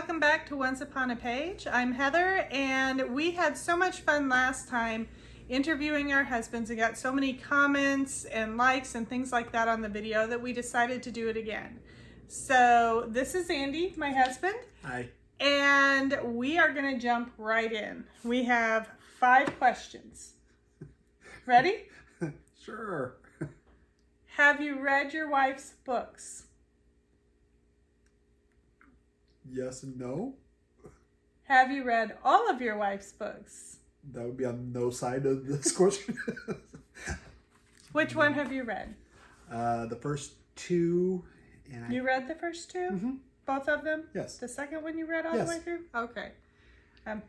welcome back to Once Upon a Page. I'm Heather, and we had so much fun last time interviewing our husbands and got so many comments and likes and things like that on the video that we decided to do it again. So this is Andy, my husband. Hi. And we are going to jump right in. We have 5 questions. Ready? Sure. Have you read your wife's books? Yes and no. Have you read all of your wife's books? That would be on no side of this question. Which one have you read? The first 2. And You read the first 2? Mm-hmm. Both of them? Yes. The second one you read all Yes. the way through? Okay.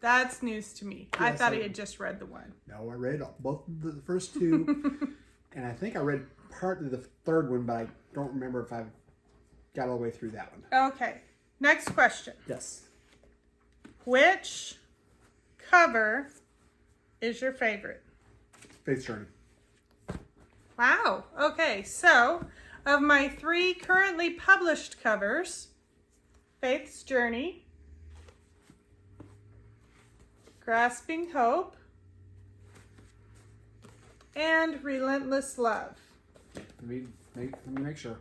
That's news to me. I Yes, thought I- he had just read the one. No, I read both of the first 2. And I think I read part of the third one, but I don't remember if I got all the way through that one. Okay. Next question. Yes. Which cover is your favorite? Faith's Journey. Wow. Okay. So, of my 3 currently published covers, Faith's Journey, Grasping Hope, and Relentless Love. Let me make sure.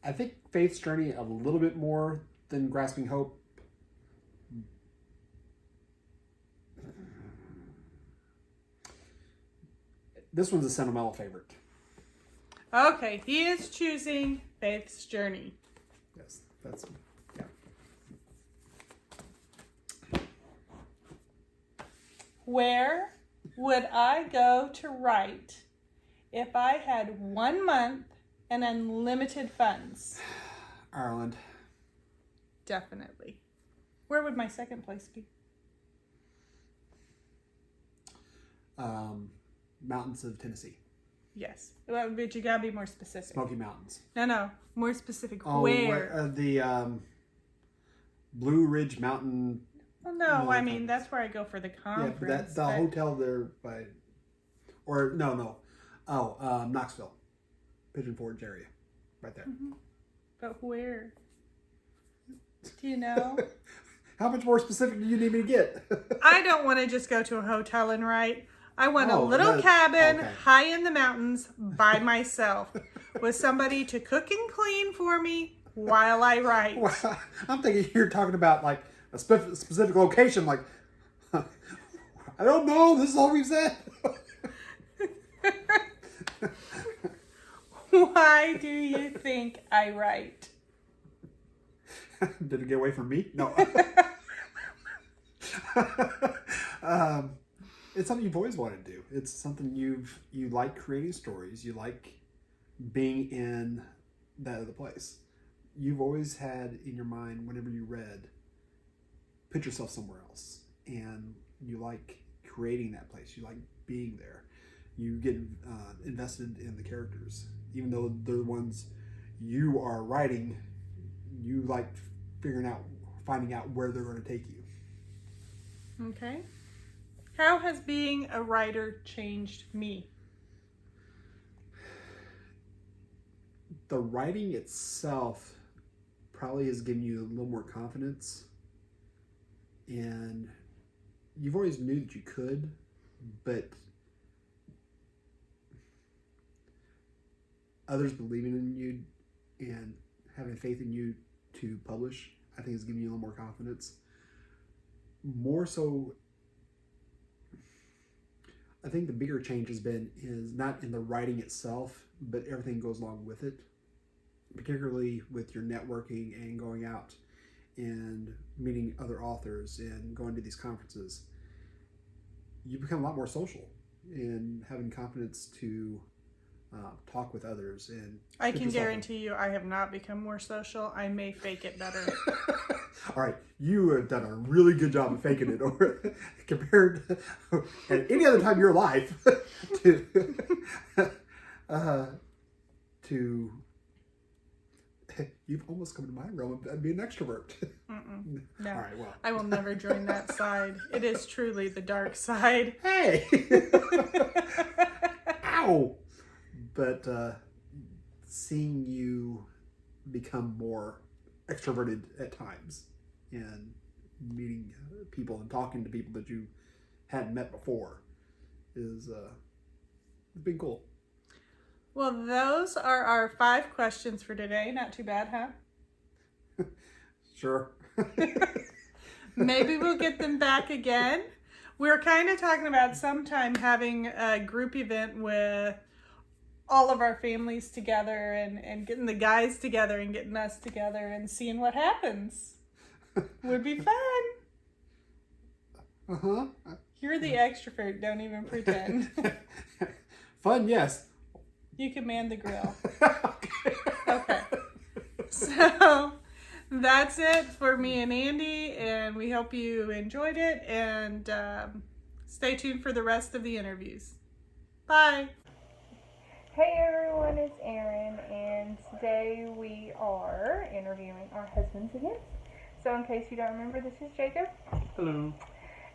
I think Faith's Journey a little bit more than Grasping Hope. This one's a sentimental favorite. Okay, he is choosing Faith's Journey. Yes, that's, yeah. Where would I go to write if I had 1 month and unlimited funds? Ireland. Definitely. Where would my second place be? Mountains of Tennessee. Yes. Well, but you gotta be more specific. Smoky Mountains. No. More specific. Oh, Where? The Blue Ridge Mountain. Well, no, No, I mean, that's where I go for the Yeah, conference. but that's the hotel there by, or no. Oh, Knoxville, Pigeon Forge area, right there. Mhm. But where? Do you know? How much more specific do you need me to get? I don't want to just go to a hotel and write. I want a Oh, little cabin okay. high in the mountains by myself with somebody to cook and clean for me while I write. Well, I'm thinking you're talking about like a specific location. Like, I don't know. This is all we've said. Why do you think I write? Did it get away from me? No. It's something you've always wanted to do. It's something you like creating stories. You like being in that other place. You've always had in your mind, whenever you read, put yourself somewhere else. And you like creating that place. You like being there. You get invested in the characters. Even though they're the ones you are writing, you like finding out where they're going to take you. Okay. How has being a writer changed me? The writing itself probably has given you a little more confidence, and you've always knew that you could, but others believing in you and having faith in you to publish, I think has given you a little more confidence. More so, I think the bigger change is not in the writing itself, but everything goes along with it, particularly with your networking and going out and meeting other authors and going to these conferences. You become a lot more social and having confidence to talk with others. And I can guarantee you I have not become more social. I may fake it better. All right, you have done a really good job of faking it over compared to at any other time in your life to you've almost come to my realm of being an extrovert. Mm-mm. No, All right, well, I will never join that side. It is truly the dark side. hey, ow! But seeing you become more extroverted at times, and meeting people and talking to people that you hadn't met before is it's been cool. Well, those are our 5 questions for today. Not too bad, huh? Sure. Maybe we'll get them back again. We're kind of talking about sometime having a group event with all of our families together and getting the guys together and getting us together and seeing what happens. Would be fun. Uh-huh. You're the extrovert. Don't even pretend. Fun, yes. You can man the grill. Okay. Okay. So that's it for me and Andy, and we hope you enjoyed it, and stay tuned for the rest of the interviews. Bye. Hey everyone, it's Erin, and today we are interviewing our husbands again. So in case you don't remember, this is Jacob. Hello.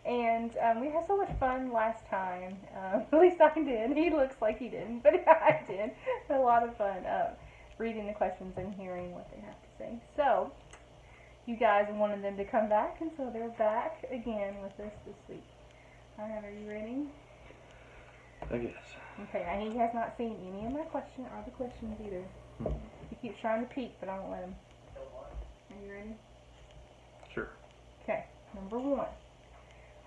And we had so much fun last time. At least I did. He looks like he didn't, but I did. A lot of fun reading the questions and hearing what they have to say. So you guys wanted them to come back, and so they're back again with us this week. All right, are you ready? I guess. Okay, he has not seen any of my questions either. He keeps trying to peek, but I won't let him. Are you ready? Sure. Okay, number 1.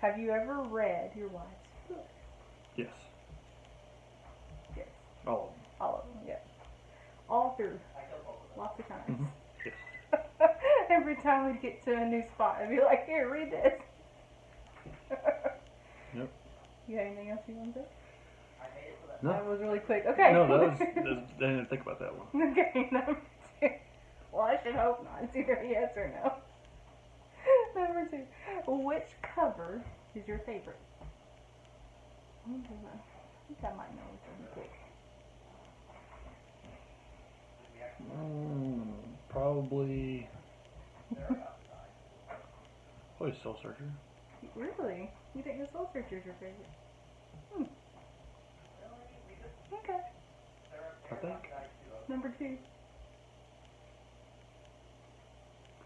Have you ever read your wife's book? Yes. Yes. All of them. All of them, yes. All through. Lots of times. Mm-hmm. Yes. Every time we'd get to a new spot, I'd be like, here, read this. Yep. You have anything else you want to say? No. That was really quick. Okay. No, I didn't think about that one. Okay, number 2. Well, I should hope not. It's either yes or no. Number 2. Which cover is your favorite? I think I might know which one to pick. Probably Soul Searcher. Really? You think the Soul Searcher is your favorite? Okay. I think. Number 2.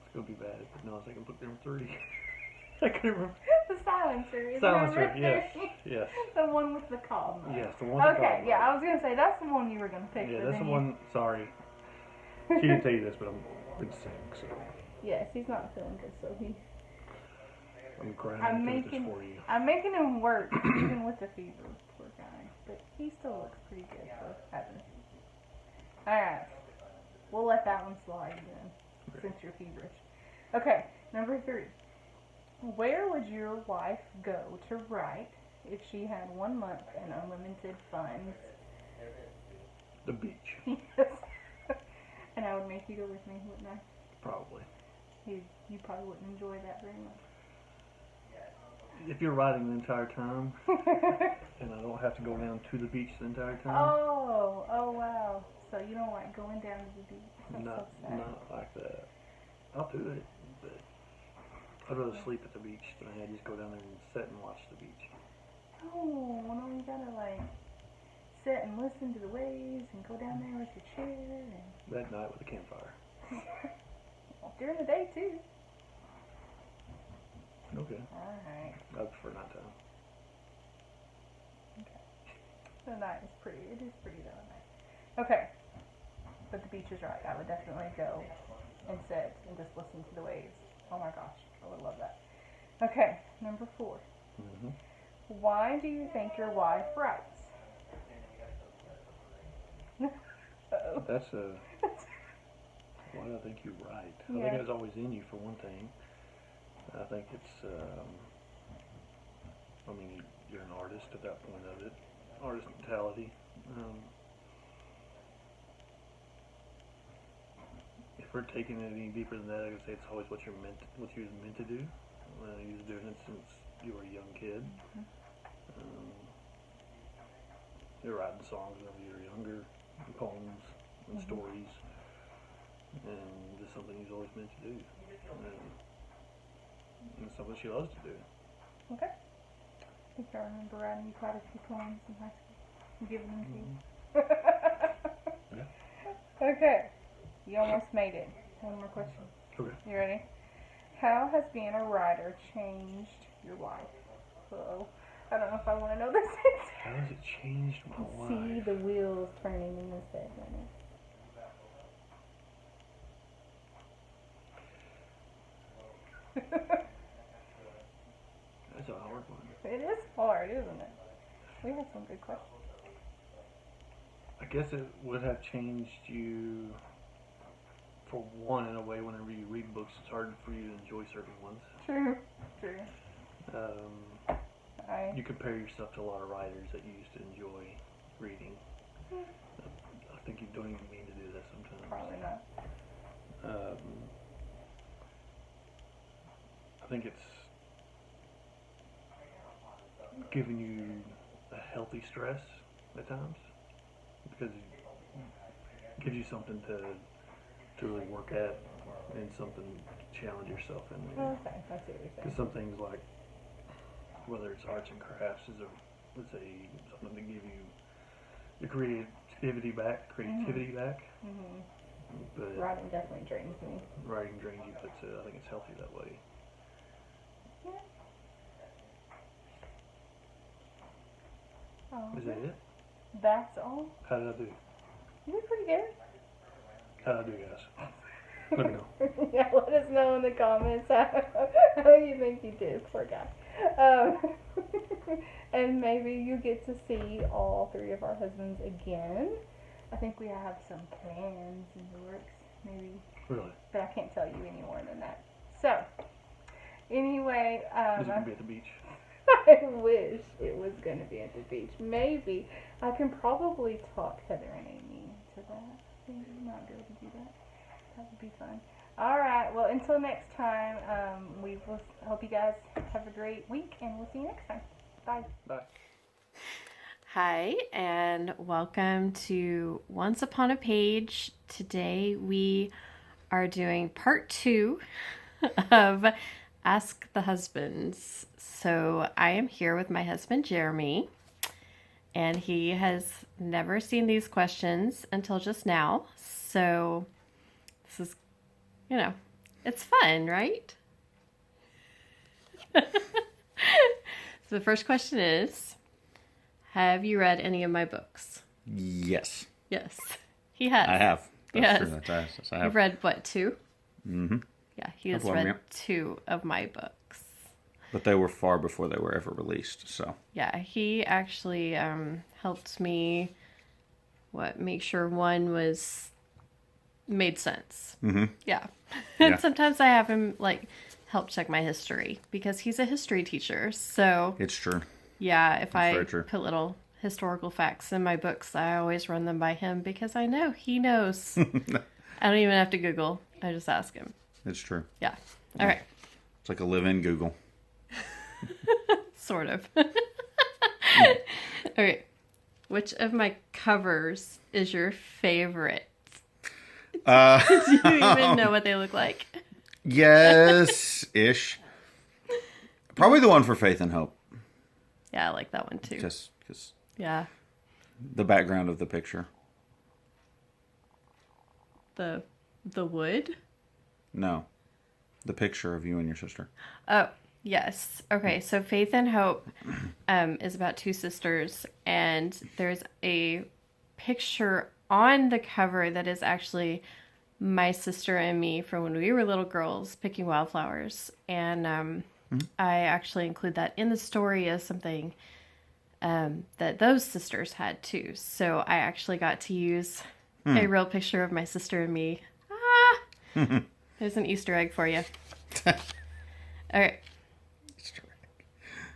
It's gonna be bad, but no, I was thinking book number 3. I couldn't remember. The Silencer. Is Silencer, number yes. 3. Yes. The one with the cob. Yes, the one. Okay, yeah, I was going to say, that's the one you were going to pick. Yeah, but that's the then one. Sorry. She didn't tell you this, but I'm been sick, so Yes, he's not feeling good, so I'm crying I'm through making- this for you. I'm making him work, even with the fever, poor guy. But he still looks pretty good for having a fever. Alright, we'll let that one slide then, since you're feverish. Okay, number 3. Where would your wife go to write if she had 1 month and unlimited funds? The beach, Yes. And I would make you go with me, wouldn't I? probably. You probably wouldn't enjoy that very much. If you're riding the entire time, and I don't have to go down to the beach the entire time, Oh wow. So you don't like going down to the beach? That's not so sad. like that. I'll do it, but I'd rather sleep at the beach than I just go down there and sit and watch the beach. No, you gotta like sit and listen to the waves and go down there with your chair and That night with a campfire. during the day too. Okay. Alright. I prefer nighttime. The night is pretty. It is pretty though at night. Okay. But the beach is right. I would definitely go and sit and just listen to the waves. Oh my gosh. I would love that. Okay. Number 4. Mm-hmm. Why do you think your wife writes? Uh-oh. That's why do I think you're right? I Yeah. think it's always in you for one thing. I think it's, I mean, you're an artist at that point of it. Artist mentality. If we're taking it any deeper than that, I would say it's always what you're meant to do. You was doing it since you were a young kid. You're writing songs whenever you were younger, poems and stories, and just something you've always meant to do. And it's something she loves to do. Okay. I think I remember writing you quite a few poems in high school and giving them to you. Yeah. Okay. You almost made it. One more question. Okay. You ready? How has being a writer changed your life? Uh-oh. I don't know if I want to know this How has it changed my See life? the wheels turning in this bed right now. That's a hard one. It is hard, isn't it? We had some good questions. I guess it would have changed you, for one, in a way, whenever you read books, it's hard for you to enjoy certain ones. True. True. You compare yourself to a lot of writers that you used to enjoy reading. I think you don't even mean to do that sometimes. Probably not. I think it's giving you a healthy stress at times, because it gives you something to really work at and something to challenge yourself in. Okay, I see what you're saying. Because some things, like whether it's arts and crafts, is something to give you the creativity back. Mm-hmm. But Writing definitely drains me. writing drains you, but I think it's healthy that way. Yeah. Oh, Is that it? that's all? How did I do? You did pretty good. How did I do, guys? Let me know. Yeah, let us know in the comments how you think you did, poor guy. And maybe you get to see all three of our husbands again. I think we have some plans in the works, maybe, Really? but I can't tell you any more than that. So, anyway, Is it going to be at the beach? I wish it was going to be at the beach. Maybe I can probably talk Heather and Amy into that. We might be able to do that. That would be fun. All right. Well, until next time, we will hope you guys have a great week, and we'll see you next time. Bye. Bye. Hi, and welcome to Once Upon a Page. Today we are doing part 2 of Ask the Husbands. So I am here with my husband, Jeremy, and he has never seen these questions until just now. So this is, it's fun, right? So the first question is, have you read any of my books? Yes. Yes, he has. I have. That's Yes. true. That's I have. You've read what, 2? Mm-hmm. Yeah, he has Couple of them, read yeah. 2 of my books. But they were far before they were ever released, so. Yeah, he actually helped me make sure one made sense. Mm-hmm. Yeah. And Yeah. sometimes I have him help check my history because he's a history teacher. So It's true. yeah, if I very true. put little historical facts in my books, I always run them by him because I know he knows. I don't even have to Google. I just ask him. It's true. Yeah. All right. It's like a live-in Google. Sort of. Okay. Which of my covers is your favorite? Do you even know what they look like? Yes-ish. Probably the one for Faith and Hope. Yeah, I like that one too. Just because Yeah. the background of the picture. The wood? No. The picture of you and your sister. Oh, yes. Okay, so Faith and Hope is about 2 sisters, and there's a picture on the cover that is actually my sister and me from when we were little girls picking wildflowers. And I actually include that in the story as something that those sisters had too. So I actually got to use a real picture of my sister and me. There's an Easter egg for you. All right.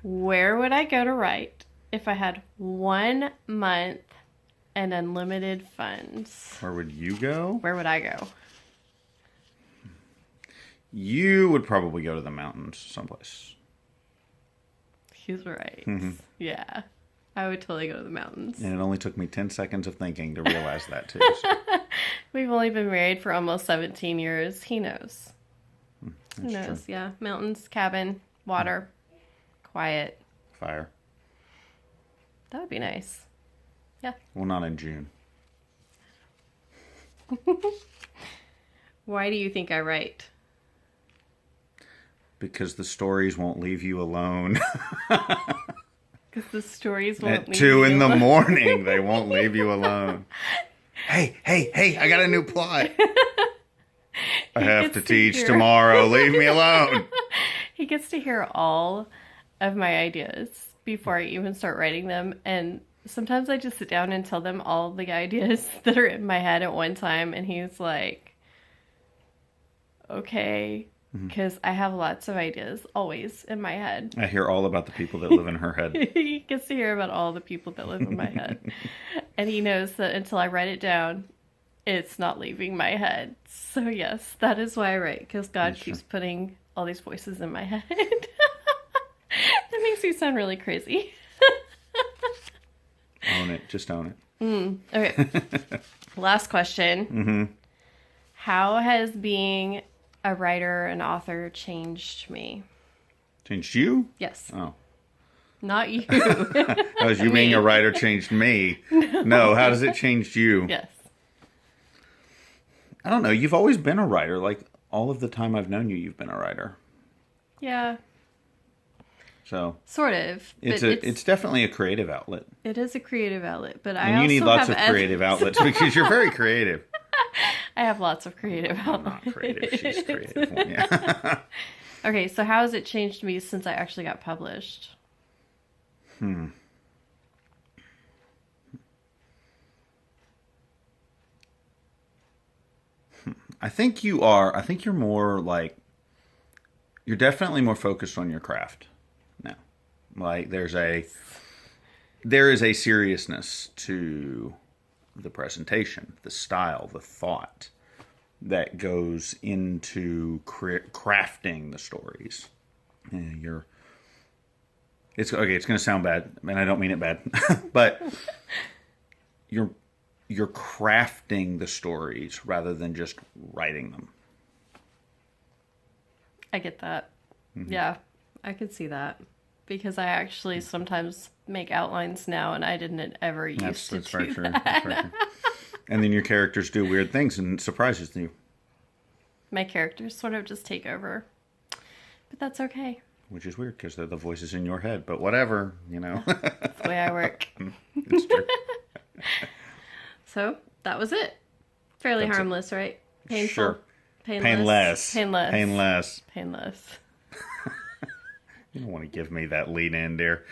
Where would I go to write if I had 1 month and unlimited funds? Where would you go? Where would I go? You would probably go to the mountains someplace. He's right. Yeah. I would totally go to the mountains. And it only took me 10 seconds of thinking to realize that too. So. We've only been married for almost 17 years. He knows. He knows. true. Yeah. Mountains, cabin, water, quiet. Fire. That would be nice. Well, not in June. Why do you think I write? Because the stories won't leave you alone. Because the stories won't At leave 2 you in the alone. morning, they won't leave you alone. Hey, I got a new plot. I have to teach tomorrow. Leave me alone. He gets to hear all of my ideas before I even start writing them. And sometimes I just sit down and tell them all the ideas that are in my head at one time. And he's like, okay, because I have lots of ideas always in my head. I hear all about the people that live in her head. He gets to hear about all the people that live in my head. And he knows that until I write it down, it's not leaving my head. So yes, that is why I write, because God keeps putting all these voices in my head. That makes me sound really crazy. Own it. Just own it. Okay. Last question. How has being a writer and author changed me? Changed you? Yes. Oh. Not you. How has you being a writer changed me? No, how does it change you? Yes. I don't know. You've always been a writer. Like, all of the time I've known you, you've been a writer. Yeah. So Sort of. it's definitely a creative outlet. It is a creative outlet, but I And also you need lots have of creative outlets because you're very creative. I have lots of creative I'm outlets. not creative. She's creative. Yeah. Okay, so how has it changed me since I actually got published? I think you're more like, you're definitely more focused on your craft now. Like there is a seriousness to the presentation, the style, the thought that goes into crafting the stories. Yeah, it's okay. It's going to sound bad, and I don't mean it bad, but you're crafting the stories rather than just writing them. I get that. Yeah, I could see that. Because I actually sometimes make outlines now, and I didn't ever used to do that. That's very true. And then your characters do weird things and it surprises you. My characters sort of just take over. But that's okay. Which is weird because they're the voices in your head. But whatever, That's the way I work. It's true. So, that was it. Fairly That's it. harmless, right? Painful. Sure. Painless. Painless. You don't want to give me that lead in, dear.